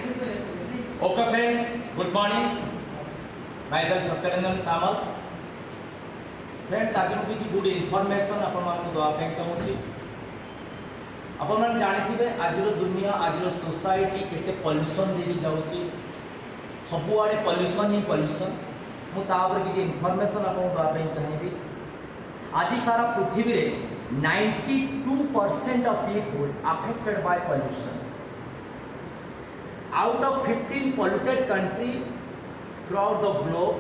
Okay friends, good morning. Myself Satyanandan Samal. Friends, आज मैं कुछ गुड इनफॉरमेशन अपन मानक दवा पे चाहूची। अपन मान जानिथिबे आजिरो दुनिया आजिरो सोसाइटी केते पॉल्यूशन देबी जाउची। सबुआडे पॉल्यूशन ही पॉल्यूशन। मु तापर किछि इनफॉरमेशन अपन दवा पे चाहिबी। आज सारा पृथ्वी रे 92% of people affected by pollution. Out of 15 polluted country throughout the globe,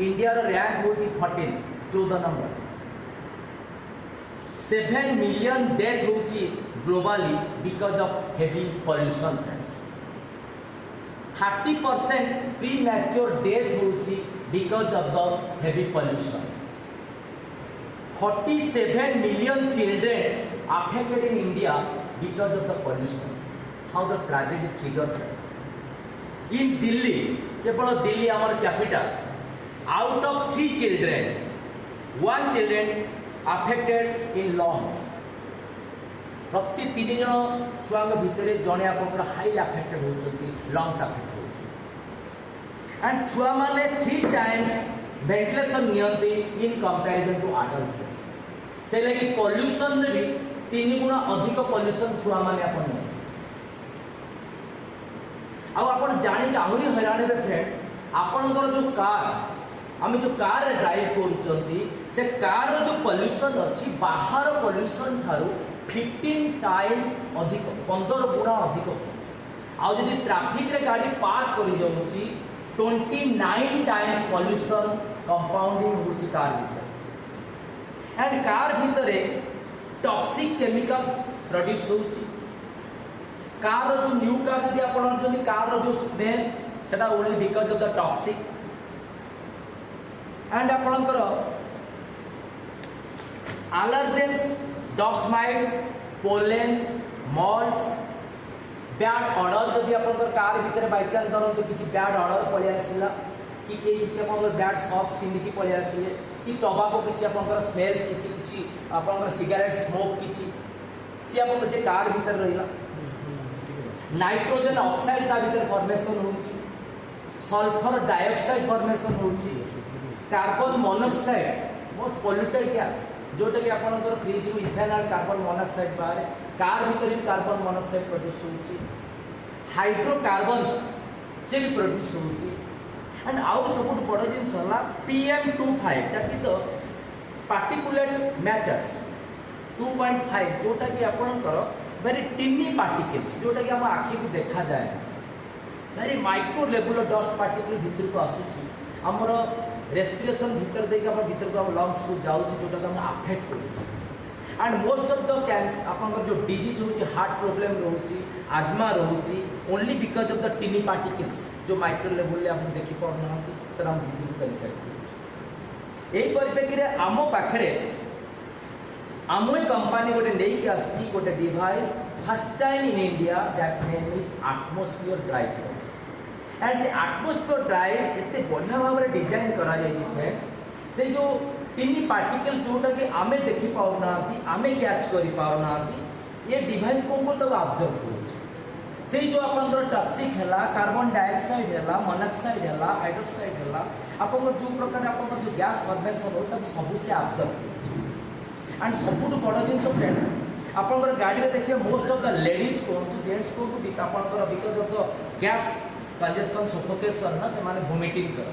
India rank होची 14 नंबर। 7 million death होची globally because of heavy pollution friends। 30% premature death होची because of the heavy pollution। 47 million children affected in India because of the pollution। How the tragedy triggered friends। In Delhi, केवल दिल्ली आमर capital, out of 3 children, 1 children affected in lungs। प्रति 3 जन छुआ भितर जड़े आप high affected होती lungs affect हो एंड छुआ माने 3 times वेंटिलेशन नियंती in comparison to adult friends. से लगी पॉल्यूशन रे भी 3 गुना अधिक पॉल्यूशन छुआ माने अपन नहीं। अब आपण जानि आहुरी हैरान हे फ्रेंड्स, आपनकर जो कार आम जो कार ड्राइव करूचंती से कार जो पॉल्यूशन अछि बाहर पॉल्यूशन थारु 15 टाइम्स अधिक 15 गुना अधिक। आ जदि ट्रैफिक रे गाड़ी पार्क करि जाउची 29 टाइम्स पॉल्यूशन कंपाउंडिंग होची कार भीतर। एंड कार भीतर टॉक्सिक केमिकल्स प्रोड्यूस होची। कार जो न्यू कार जदि आपण जदि कार जो स्मेल सेटा only because of the toxic and आपणकर allergens dust mites pollens moulds bad odour जदि आपणकर कार भीतर बाय चांस करन तो किछि बैड ऑर्डर पळे आसिला कि किछि आपणकर बैड सॉक्स पिंधि की पळे आसिले कि टोबाको किछि आपणकर स्मेल्स किछि आपणकर सिगरेट स्मोक किछि से आपन से कार भीतर रहिला। नाइट्रोजन ऑक्साइड ता भीतर फॉर्मेशन होउची, सल्फर डाइऑक्साइड फॉर्मेशन होउची, carbon monoxide most polluted gas जोटा कि आपनकर फ्रिज रु इथेनॉल कार्बन मोनोऑक्साइड बाहर कार भीतर भी कार्बन मोनोऑक्साइड प्रोड्यूस होउची, हाइड्रोकार्बन्स से भी प्रोड्यूस होउची। एंड आउट सबुट बड़ जिन होला PM2.5 that is the particulate matters 2.5 जोटा कि आपनकर वेरी टिनी पार्टिकल्स जोटा कि हम आखि को देखा जाए very micro level dust particle भीतर को आसुची हमर रेस्पिरेशन भीतर देके हम भीतर को हम लंग्स को जाउची जोटा कि हम अफेक्ट करूची। And most of the cancer आपनकर जो डिजीज होची हार्ट प्रॉब्लम रहउची आजमा रहउची only because of the tiny particles जो माइक्रो लेवल ले हम देखि पड़ना सर हम भीतर को इफेक्ट करूची। एही परिप्रेक्षी रे आमो पाखरे आमोई कंपनी गोटे नहीं आसी गोटे device first time in India that name is atmosphere drive and से एटमॉस्फेयर ड्राइव एते बढ़िया भाव में डिजाइन करा जाय फ्रेंड्स। से जो टिनी पार्टिकल जोटा कि आमे देखि पाउना आमे कैच करि पाउना ये डिवाइस को तक ऑब्जर्व करू से जो अपन टॉक्सिक हैला कार्बन डाइऑक्साइड हैला मोनोऑक्साइड हैला हाइड्रोक्साइड हैला अपन जो प्रकार अपन जो गैस फॉर्मेशन हो तक सब से ऑब्जर्व करू। एंड सबुठ बड़ जिनस फ्रेंड्स आपनकर गाड़ी में देखिए मोस्ट ऑफ द लेडीज को जेंट्स को आपनकर because of the gas congestion suffocation ना से माने वोमिटिंग कर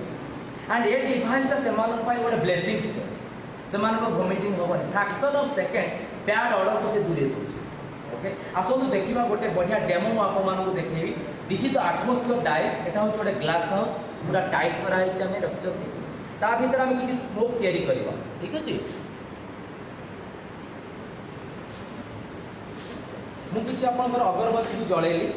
एंड ये डिवाइस ता से मानन पाई गोटे ब्लेसिंग्स फ्रेंड्स से मानन को वोमिटिंग होबनी fraction of second bad odour को से दूरे दोची। ओके आसो तो देखिबा गोटे बढ़िया डेमो म आप मान को देखेबी दिस इज द एटमॉस्फेयर डाइव एटा हो गोटे ग्लास हाउस पूरा टाइट करा है हमें रखचती ता भीतर हम किछि स्मोक तयारी करबा ठीक अछि। मु किछि आपनकर अगरबत्ती को जळेली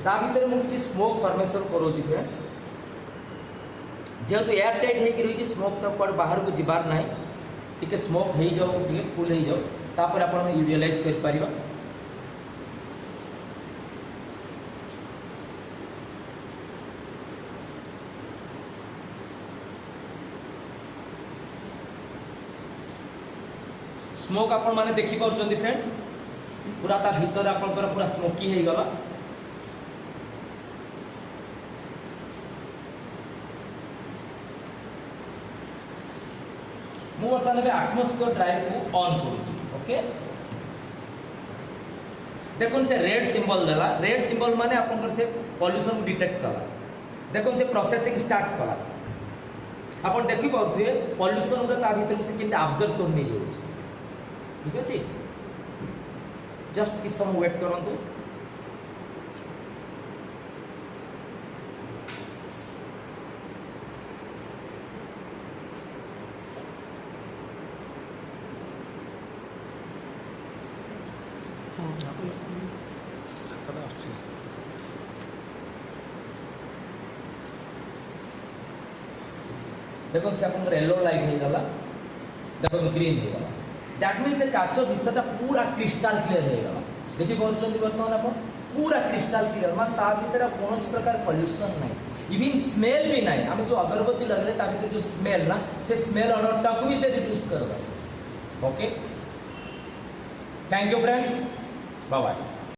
ता भीतर मु किछि स्मोक फॉर्मेशन करोछि फ्रेंड्स। जेहेतु एयर टाइट हे रही स्मोक सब पर बाहर को जिबार नाही टिके स्मोक हे जाओ टिके फुल हे जाओ तापर आपण यूटिलाइज कर पारिबा। स्मोक आपण माने देखि पाउछन्ती फ्रेंड्स पूरा ता भीतर आपनकर पूरा स्मोकी हे गला मु बर्तमान एटमॉस्फेयर ड्राइव को ऑन करू ओके देखो से रेड सिंबल देला रेड सिंबल माने आपनकर से पॉल्यूशन को डिटेक्ट कला देखो से प्रोसेसिंग स्टार्ट कला अपन देखि पाउथे पॉल्यूशन रे ता भीतर से किंता ऑब्जर्व कर नै जाउ ठीक अछि जस्ट किस समय वेट करंतु देखो से अपन येलो लाइट हे गला देखो ग्रीन हे गला दैट मींस से काच भीतरटा पूरा क्रिस्टल क्लियर हे गला देखि पहुंचंदी वर्तमान अपन पूरा क्रिस्टल क्लियर मान ता भीतर कोनोस प्रकार पोल्यूशन नाही इवन स्मेल भी नाही हम जो अगरबत्ती लगले ता भीतर जो स्मेल ना से स्मेल और टक भी से रिड्यूस कर दो okay thank you friends bye bye